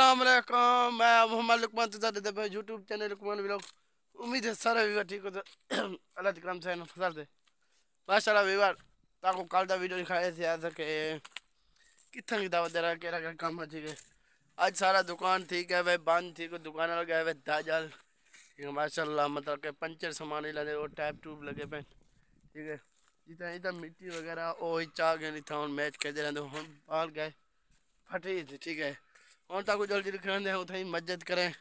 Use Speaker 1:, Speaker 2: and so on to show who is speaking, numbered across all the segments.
Speaker 1: अस्सलाम वालेकुम। मैं मोहम्मद लुकमान तुझा यूट्यूब चैनल लुकमान व्लॉग। उम्मीद है सारे व्यूअर ठीक हो तो अल्लाह के करम से फसर दे माशाल्लाह व्यूअर ताको कल दा वीडियो दिखाया थे ऐसा कि कितना की दावत दे रहा केरा का काम है ठीक है। आज सारा दुकान ठीक है भाई बंद ठीक है दुकान लगे हुए दाजल ठीक है माशाल्लाह मतलब के पंचर सामान ही लगे और टैप ट्यूब लगे पे ठीक है। जितना इधर मिट्टी वगैरह ओ चाह गए नहीं था मैच खेलते रहते हम बाल गए फटी थी ठीक है। और ताको जल्दी दिखाने उठाई मस्जिद करें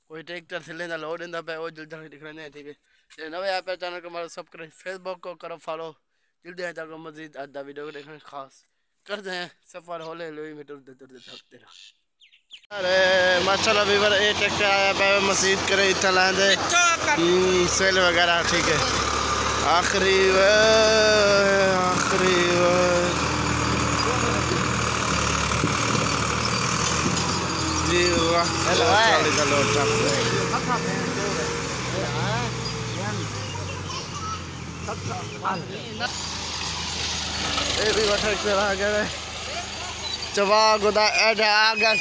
Speaker 1: कोई ट्रैक्टर से लेना लोड इंदा पे और जल्दी दिखाने ठीक है। ये नवे ऐप चैनल को हमारा सब्सक्राइब फेसबुक को करो फॉलो जल्दी है ताको मजीद आधा वीडियो को देखने खास करते हैं सफर होले लोई में तुरते तुरते थकते रहो। अरे माशाल्लाह वीवर ए ट्रैक्टर आया पे मस्जिद करे इतना लांदे सेल वगैरह ठीक है। आखिरी जी वाह हेलो चाली का लोड ट्रक ए भी वाटर चला गया चवा गोदा ऐड आगा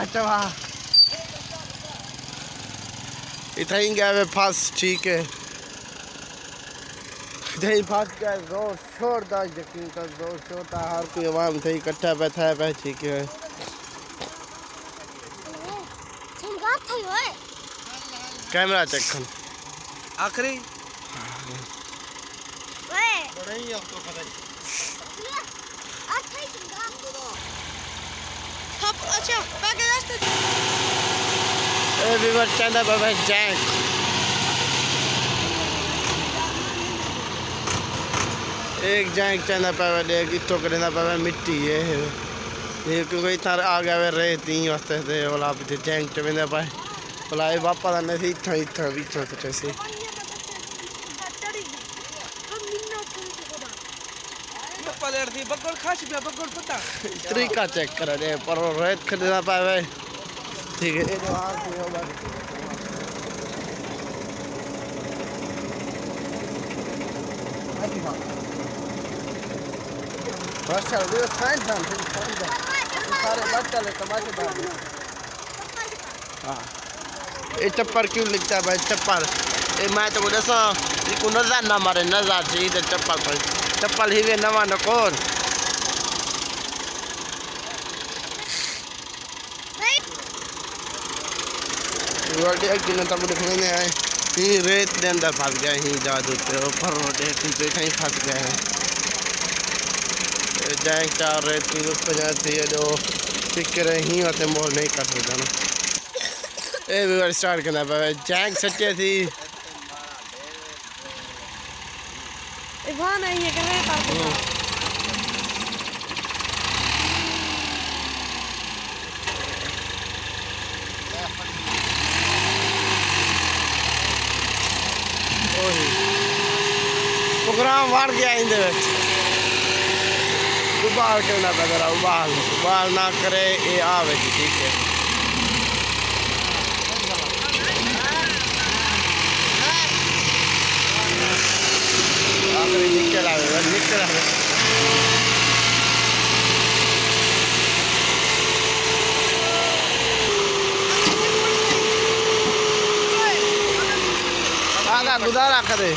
Speaker 1: चवा इतना ही गया वे फास ठीक है इतना ही फास गया जोर शोर दा यकीन का जोर शोर था हर कोई आवाम थे इकट्ठा बैठा है भाई ठीक है। कैमरा चेक कर आखिरी चंदा बाबा जैक एक जैक चंदा पावे देख इतो करना पावे मिट्टी है ये क्योंकि इतना आ गया वे रेत ही वास्ते थे वाला भी जैक चवेंदा पाए वाला ये वापा दा नहीं इतना इतना इतना तो कैसे
Speaker 2: पलर थी बगड़ खास पे बगड़ पता
Speaker 1: तरीका चेक कर दे पर रेत खरीदना पावे ठीक है। ये जो हाथ है वो बस चल वीडियो फाइन था सारे बात चले तमाशेदार हाँ ये चप्पल क्यों लिखता है भाई चप्पल ये मैं तो बोले सो ये को नजर ना मारे नजर चाहिए तो चप्पल पर चप्पल ही वे नवा नकोर रोटी एक दिन तब देखने नहीं आए ही रेत के अंदर फंस गए ही जादू पे ऊपर रोटी पे कहीं फंस गए हैं जाए चार रेत की उस पर जाती है जो पिक रहे ही होते मोल नहीं कर सकता ना ये भी स्टार्ट करना पाए जैक सच्चे थी
Speaker 3: इवान आई है कि मैं करता
Speaker 1: प्रोग्राम वार गया इंदे उबाल करना पड़ेगा उबाल ना करे ये आवे ठीक है। आखिरी निकल आवे आगा गुजारा करे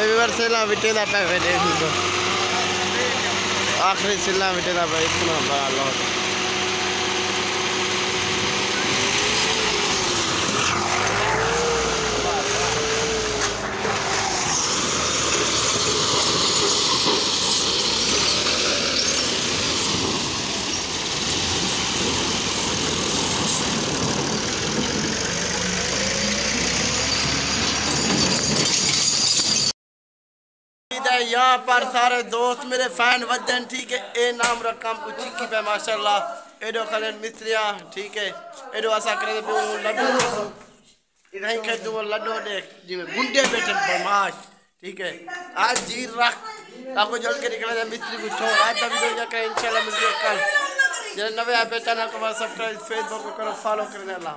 Speaker 1: एवर सेला बिटेला पे देख लो आखिरी सिला बिटेला पे इतना बड़ा लॉट यहाँ पर सारे दोस्त मेरे फैन वजन ठीक है ए नाम रकम चिक्की पे माशाल्लाह एडो खलन मिस्त्रिया ठीक है एडो आशा करे लड्डू इधर के दो लड्डू देख जिमें गुंडे बैठे बदमाश ठीक है। आज जीर रख ताको जल्द के निकला जाए मिस्त्री को छोड़ आज का वीडियो जाकर इंशाल्लाह मिलते कल जब नवे आप चैनल को सब्सक्राइब फेसबुक को करो फॉलो करने अल्लाह।